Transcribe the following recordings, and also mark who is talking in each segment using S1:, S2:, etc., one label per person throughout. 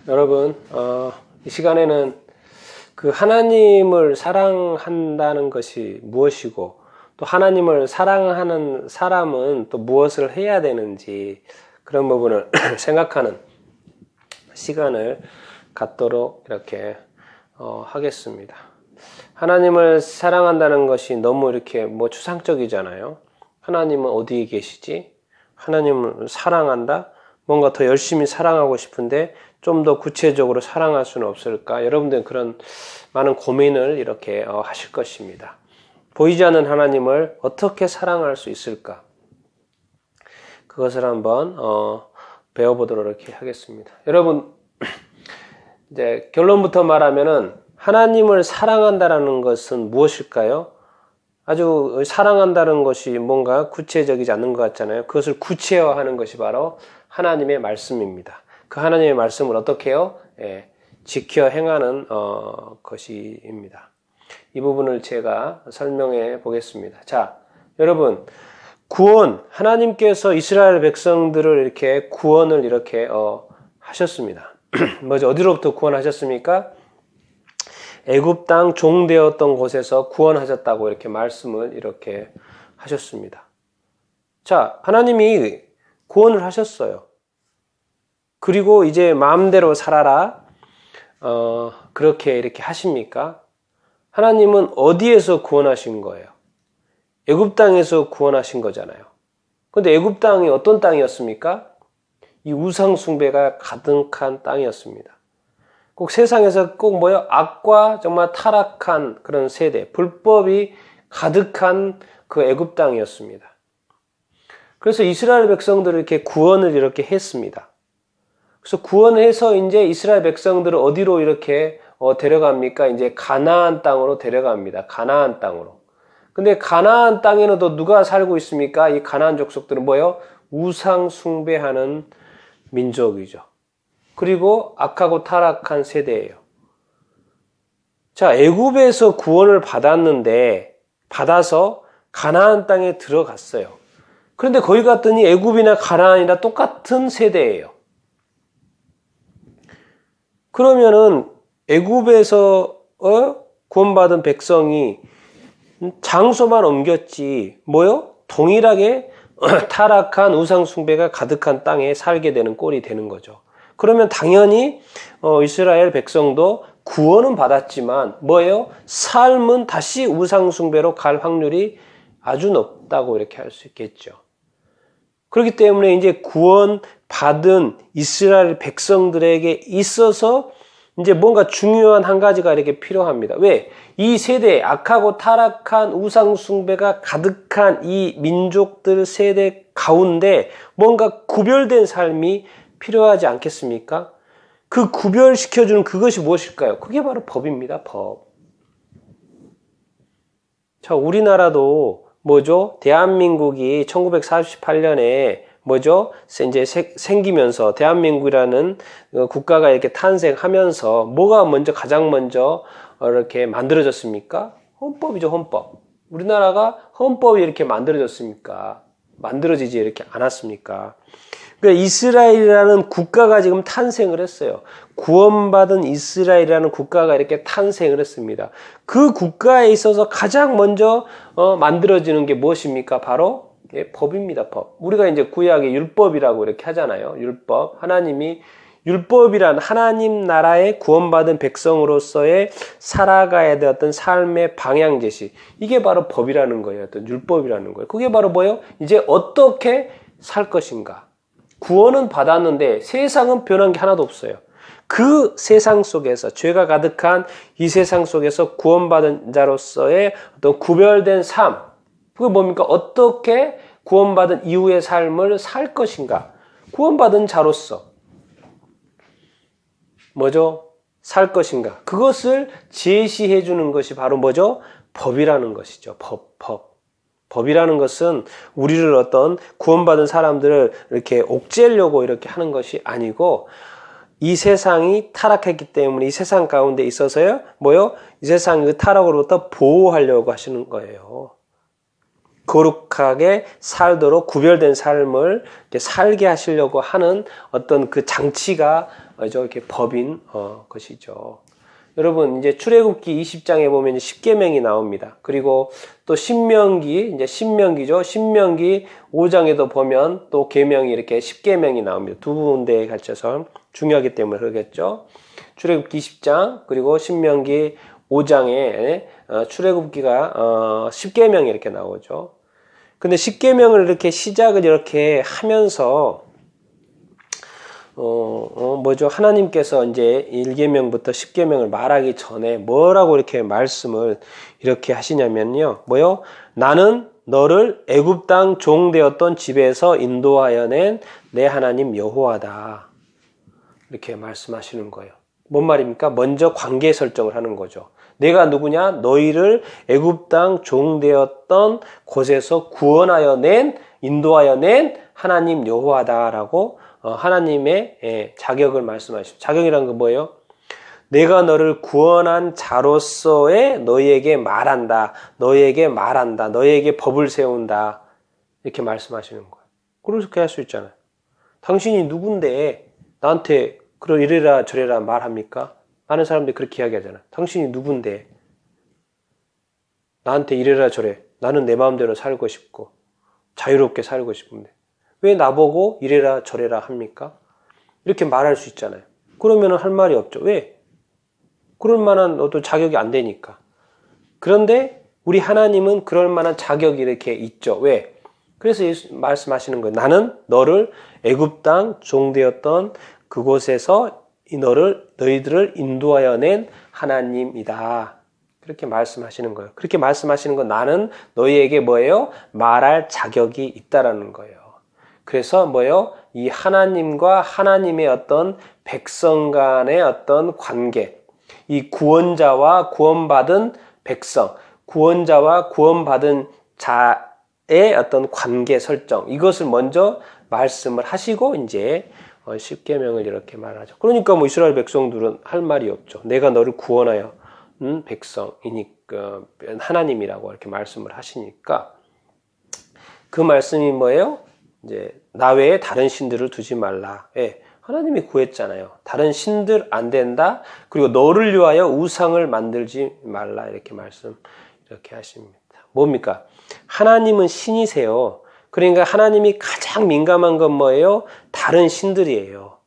S1: 여러분, 이 시간에는 그 하나님을 사랑한다는 것이 무엇이고, 또 하나님을 사랑하는 사람은 또 무엇을 해야 되는지, 그런 부분을 생각하는 시간을 갖도록 이렇게 하겠습니다. 하나님을 사랑한다는 것이 너무 이렇게 추상적이잖아요. 하나님은 어디에 계시지? 하나님을 사랑한다? 뭔가 더 열심히 사랑하고 싶은데 좀 더 구체적으로 사랑할 수는 없을까? 여러분들은 그런 많은 고민을 이렇게 하실 것입니다. 보이지 않는 하나님을 어떻게 사랑할 수 있을까? 그것을 한번 배워보도록 이렇게 하겠습니다. 여러분, 이제 결론부터 말하면은 하나님을 사랑한다는 것은 무엇일까요? 아주 사랑한다는 것이 뭔가 구체적이지 않는 것 같잖아요. 그것을 구체화하는 것이 바로 하나님의 말씀입니다. 그 하나님의 말씀을 어떻게 해요? 지켜 행하는 것입니다. 이 부분을 제가 설명해 보겠습니다. 자, 여러분, 구원, 하나님께서 이스라엘 백성들을 이렇게 구원을 이렇게 하셨습니다. 뭐죠? 어디로부터 구원하셨습니까? 애굽 땅 종되었던 곳에서 구원하셨다고 이렇게 말씀을 이렇게 하셨습니다. 자, 하나님이 구원을 하셨어요. 그리고 이제 마음대로 살아라. 그렇게 이렇게 하십니까? 하나님은 어디에서 구원하신 거예요? 애굽 땅에서 구원하신 거잖아요. 근데 애굽 땅이 어떤 땅이었습니까? 이 우상 숭배가 가득한 땅이었습니다. 꼭 세상에서 꼭 악과 정말 타락한 그런 세대, 불법이 가득한 그 애굽 땅이었습니다. 그래서 이스라엘 백성들을 이렇게 구원을 이렇게 했습니다. 그래서 구원해서 이제 이스라엘 백성들을 어디로 이렇게 데려갑니까? 이제 가나안 땅으로 데려갑니다. 가나안 땅으로. 근데 가나안 땅에는 또 누가 살고 있습니까? 이 가나안 족속들은 우상 숭배하는 민족이죠. 그리고 악하고 타락한 세대예요. 자, 애굽에서 구원을 받아서 가나안 땅에 들어갔어요. 그런데 거기 갔더니 애굽이나 가나안이나 똑같은 세대예요. 그러면은 애굽에서 구원받은 백성이 장소만 옮겼지 동일하게 타락한 우상 숭배가 가득한 땅에 살게 되는 꼴이 되는 거죠. 그러면 당연히 이스라엘 백성도 구원은 받았지만 삶은 다시 우상 숭배로 갈 확률이 아주 높다고 이렇게 할 수 있겠죠. 그렇기 때문에 이제 구원 받은 이스라엘 백성들에게 있어서 이제 뭔가 중요한 한 가지가 이렇게 필요합니다. 왜? 이 세대, 악하고 타락한 우상 숭배가 가득한 이 민족들 세대 가운데 뭔가 구별된 삶이 필요하지 않겠습니까? 그 구별시켜주는 그것이 무엇일까요? 그게 바로 법입니다. 법. 자, 우리나라도 대한민국이 1948년에 이제 생기면서 대한민국이라는 국가가 이렇게 탄생하면서 가장 먼저 이렇게 만들어졌습니까? 헌법이죠, 헌법. 우리나라가 헌법이 이렇게 만들어졌습니까? 만들어지지 이렇게 않았습니까? 그러니까 이스라엘이라는 국가가 지금 탄생을 했어요. 구원받은 이스라엘이라는 국가가 이렇게 탄생을 했습니다. 그 국가에 있어서 가장 먼저 만들어지는 게 무엇입니까? 바로 법입니다, 법. 우리가 이제 구약의 율법이라고 이렇게 하잖아요. 율법. 하나님이 율법이란 하나님 나라의 구원받은 백성으로서의 살아가야 되었던 삶의 방향 제시. 이게 바로 법이라는 거예요. 어떤 율법이라는 거예요. 그게 바로 이제 어떻게 살 것인가. 구원은 받았는데 세상은 변한 게 하나도 없어요. 그 세상 속에서 죄가 가득한 이 세상 속에서 구원받은 자로서의 어떤 구별된 삶. 그게 뭡니까? 어떻게 구원받은 이후의 삶을 살 것인가? 구원받은 자로서 살 것인가? 그것을 제시해 주는 것이 바로 법이라는 것이죠. 법. 법이라는 것은 우리를 어떤 구원받은 사람들을 이렇게 옥죄려고 이렇게 하는 것이 아니고 이 세상이 타락했기 때문에 이 세상 가운데 있어서요. 이 세상의 타락으로부터 보호하려고 하시는 거예요. 거룩하게 살도록 구별된 삶을 이렇게 살게 하시려고 하는 어떤 그 장치가 이렇게 법인 것이죠. 여러분 이제 출애굽기 20장에 보면 이제 십계명이 나옵니다. 그리고 또 신명기 이제 신명기죠. 신명기 5장에도 보면 또 계명이 이렇게 십계명이 나옵니다. 두 군데에 걸쳐서 중요하기 때문에 그러겠죠. 출애굽기 20장 그리고 신명기 5장에 출애굽기가 십계명이 이렇게 나오죠. 근데 십계명을 이렇게 시작을 이렇게 하면서 하나님께서 이제 1계명부터 10계명을 말하기 전에 뭐라고 이렇게 말씀을 이렇게 하시냐면요. 나는 너를 애굽 땅 종 되었던 집에서 인도하여 낸 내 하나님 여호와다. 이렇게 말씀하시는 거예요. 뭔 말입니까? 먼저 관계 설정을 하는 거죠. 내가 누구냐? 너희를 애굽 땅 종 되었던 곳에서 구원하여 낸, 인도하여 낸 하나님 여호와다라고 하나님의 자격을 말씀하시죠. 자격이란 건 뭐예요? 내가 너를 구원한 자로서의 너희에게 말한다. 너희에게 법을 세운다. 이렇게 말씀하시는 거예요. 그렇게 할 수 있잖아요. 당신이 누군데 나한테 이래라 저래라 말합니까? 많은 사람들이 그렇게 이야기하잖아요. 당신이 누군데 나한테 이래라 저래. 나는 내 마음대로 살고 싶고 자유롭게 살고 싶은데 왜 나보고 이래라 저래라 합니까? 이렇게 말할 수 있잖아요. 그러면 할 말이 없죠. 왜? 그럴 만한 어떤 자격이 안 되니까. 그런데 우리 하나님은 그럴 만한 자격이 이렇게 있죠. 왜? 그래서 예수 말씀하시는 거예요. 나는 너를 애굽 땅 종되었던 그곳에서 너희들을 인도하여 낸 하나님이다. 그렇게 말씀하시는 거예요. 그렇게 말씀하시는 건 나는 너희에게 뭐예요? 말할 자격이 있다라는 거예요. 그래서 이 하나님과 하나님의 어떤 백성 간의 어떤 관계, 이 구원자와 구원받은 백성, 구원자와 구원받은 자의 어떤 관계 설정, 이것을 먼저 말씀을 하시고 이제 십계명을 이렇게 말하죠. 그러니까 이스라엘 백성들은 할 말이 없죠. 내가 너를 구원하여 백성이니까 하나님이라고 이렇게 말씀을 하시니까 그 말씀이 뭐예요? 이제 나 외에 다른 신들을 두지 말라. 예, 하나님이 구했잖아요. 다른 신들 안 된다. 그리고 너를 위하여 우상을 만들지 말라. 이렇게 이렇게 하십니다. 뭡니까? 하나님은 신이세요. 그러니까 하나님이 가장 민감한 건 뭐예요? 다른 신들이에요.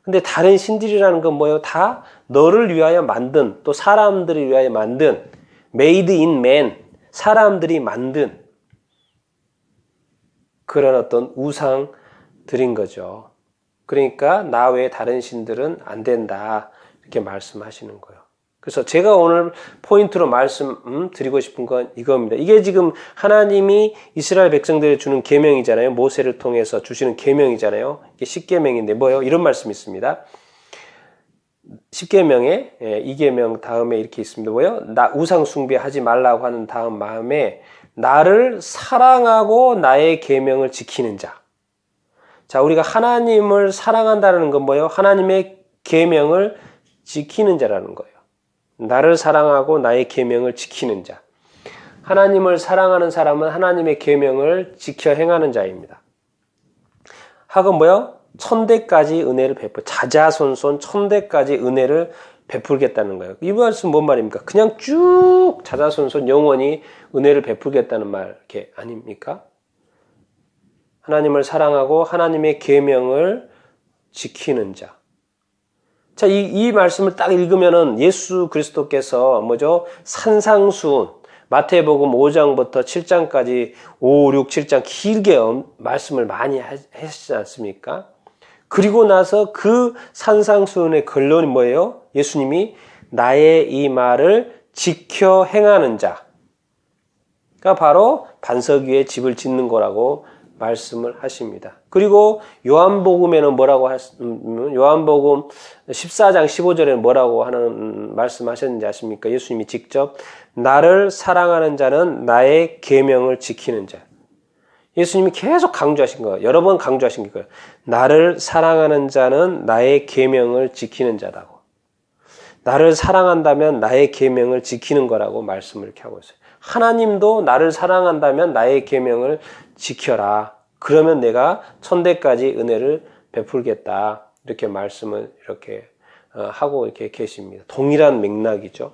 S1: 근데 다른 신들이라는 건 뭐예요? 다 너를 위하여 만든, 또 사람들을 위하여 만든, made in man, 사람들이 만든 그런 어떤 우상들인 거죠. 그러니까 나 외에 다른 신들은 안 된다. 이렇게 말씀하시는 거예요. 그래서 제가 오늘 포인트로 말씀드리고 싶은 건 이겁니다. 이게 지금 하나님이 이스라엘 백성들에 주는 계명이잖아요. 모세를 통해서 주시는 계명이잖아요. 이게 십계명인데 뭐예요? 이런 말씀이 있습니다. 십계명에 2계명 다음에 이렇게 있습니다. 뭐예요? 나 우상 숭배하지 말라고 하는 다음 마음에 나를 사랑하고 나의 계명을 지키는 자. 자, 우리가 하나님을 사랑한다는 건 뭐예요? 하나님의 계명을 지키는 자라는 거예요. 나를 사랑하고 나의 계명을 지키는 자. 하나님을 사랑하는 사람은 하나님의 계명을 지켜 행하는 자입니다. 하고 뭐요? 천대까지 은혜를 자자손손 천대까지 은혜를 베풀겠다는 거예요. 이 말씀 뭔 말입니까? 그냥 쭉 자자손손 영원히 은혜를 베풀겠다는 말 이렇게 아닙니까? 하나님을 사랑하고 하나님의 계명을 지키는 자. 자, 이 말씀을 딱 읽으면은 예수 그리스도께서 산상수훈, 마태복음 5장부터 7장까지 5, 6, 7장 길게 말씀을 많이 하시지 않습니까? 그리고 나서 그 산상수훈의 결론이 뭐예요? 예수님이 나의 이 말을 지켜 행하는 자가 바로 반석 위에 집을 짓는 거라고 말씀을 하십니다. 그리고 요한복음에는 요한복음 14장 15절에는 뭐라고 하는 말씀하셨는지 아십니까? 예수님이 직접 나를 사랑하는 자는 나의 계명을 지키는 자. 예수님이 계속 강조하신 거예요. 여러 번 강조하신 거예요. 나를 사랑하는 자는 나의 계명을 지키는 자라고. 나를 사랑한다면 나의 계명을 지키는 거라고 말씀을 이렇게 하고 있어요. 하나님도 나를 사랑한다면 나의 계명을 지켜라. 그러면 내가 천대까지 은혜를 베풀겠다. 이렇게 말씀을 이렇게 하고 이렇게 계십니다. 동일한 맥락이죠.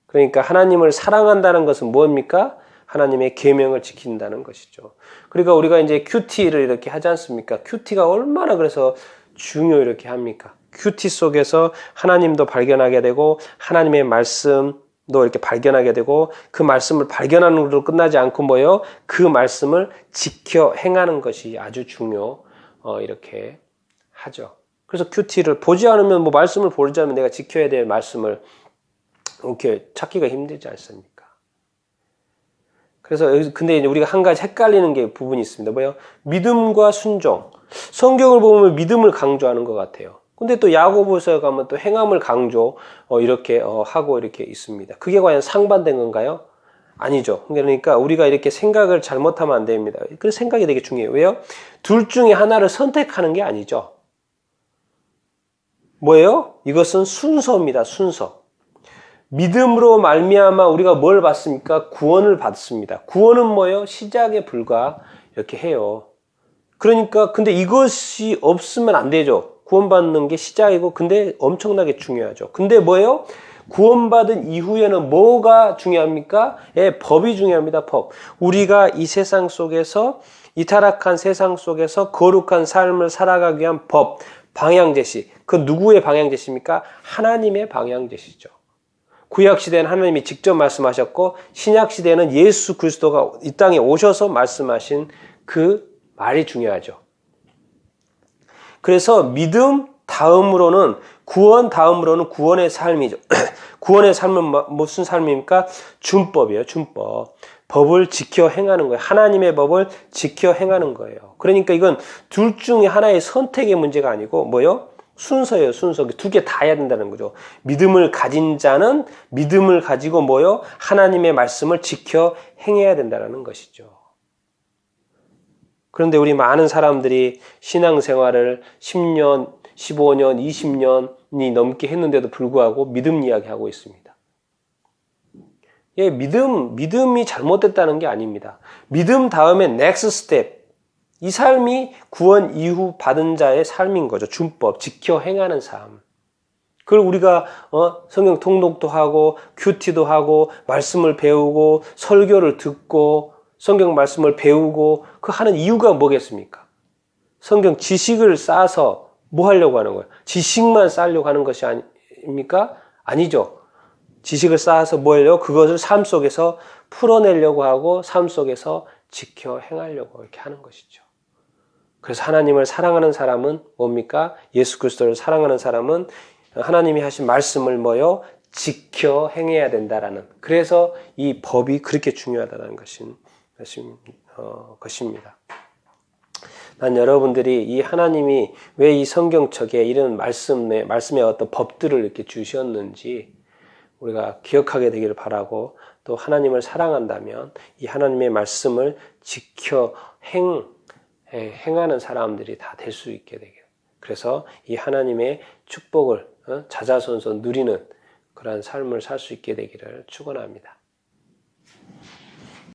S1: 그러니까 하나님을 사랑한다는 것은 뭡니까? 하나님의 계명을 지킨다는 것이죠. 그러니까 우리가 이제 큐티를 이렇게 하지 않습니까? 큐티가 얼마나 그래서 중요 이렇게 합니까? 큐티 속에서 하나님도 발견하게 되고 하나님의 말씀도 이렇게 발견하게 되고 그 말씀을 발견하는 것으로 끝나지 않고 뭐요? 그 말씀을 지켜 행하는 것이 아주 이렇게 하죠. 그래서 큐티를 보지 않으면 뭐 말씀을 보지 않으면 내가 지켜야 될 말씀을 이렇게 찾기가 힘들지 않습니까? 그래서 근데 이제 우리가 한 가지 헷갈리는 게 부분이 있습니다. 뭐요? 믿음과 순종. 성경을 보면 믿음을 강조하는 것 같아요. 근데 또 야고보서에 가면 또 행함을 강조 이렇게 하고 이렇게 있습니다. 그게 과연 상반된 건가요? 아니죠. 그러니까 우리가 이렇게 생각을 잘못하면 안 됩니다. 그 생각이 되게 중요해요. 왜요? 둘 중에 하나를 선택하는 게 아니죠. 뭐예요? 이것은 순서입니다. 순서. 믿음으로 말미암아 우리가 뭘 받습니까? 구원을 받습니다. 구원은 뭐예요? 시작에 불과 이렇게 해요. 그러니까 근데 이것이 없으면 안 되죠. 구원받는 게 시작이고 근데 엄청나게 중요하죠. 근데 뭐예요? 구원받은 이후에는 뭐가 중요합니까? 예, 법이 중요합니다. 법. 우리가 이 세상 속에서 이 타락한 세상 속에서 거룩한 삶을 살아가기 위한 법, 방향제시. 그 누구의 방향제시입니까? 하나님의 방향제시죠. 구약시대는 하나님이 직접 말씀하셨고 신약시대는 예수 그리스도가 이 땅에 오셔서 말씀하신 그 말이 중요하죠. 그래서 믿음 다음으로는 구원 다음으로는 구원의 삶이죠. 구원의 삶은 무슨 삶입니까? 준법이에요. 준법. 법을 지켜 행하는 거예요. 하나님의 법을 지켜 행하는 거예요. 그러니까 이건 둘 중에 하나의 선택의 문제가 아니고 뭐요? 순서예요. 순서. 두 개 다 해야 된다는 거죠. 믿음을 가진 자는 믿음을 가지고 뭐요? 하나님의 말씀을 지켜 행해야 된다는 것이죠. 그런데 우리 많은 사람들이 신앙생활을 10년, 15년, 20년이 넘게 했는데도 불구하고 믿음 이야기하고 있습니다. 예, 믿음이 잘못됐다는 게 아닙니다. 믿음 다음에 next step. 이 삶이 구원 이후 받은 자의 삶인 거죠. 준법, 지켜 행하는 삶. 그걸 우리가 성경 통독도 하고 큐티도 하고 말씀을 배우고 설교를 듣고 성경 말씀을 배우고 그 하는 이유가 뭐겠습니까? 성경 지식을 쌓아서 뭐 하려고 하는 거예요? 지식만 쌓으려고 하는 것이 아닙니까? 아니죠. 지식을 쌓아서 뭐 하려고? 그것을 삶 속에서 풀어내려고 하고 삶 속에서 지켜 행하려고 이렇게 하는 것이죠. 그래서 하나님을 사랑하는 사람은 뭡니까? 예수 그리스도를 사랑하는 사람은 하나님이 하신 말씀을 뭐요? 지켜 행해야 된다라는. 그래서 이 법이 그렇게 중요하다는 것입니다. 난 여러분들이 이 하나님이 왜 이 성경책에 이런 말씀의 어떤 법들을 이렇게 주셨는지 우리가 기억하게 되기를 바라고 또 하나님을 사랑한다면 이 하나님의 말씀을 지켜 행하는 사람들이 다 될 수 있게 되길. 그래서 이 하나님의 축복을 자자손손 누리는 그러한 삶을 살 수 있게 되기를 축원합니다.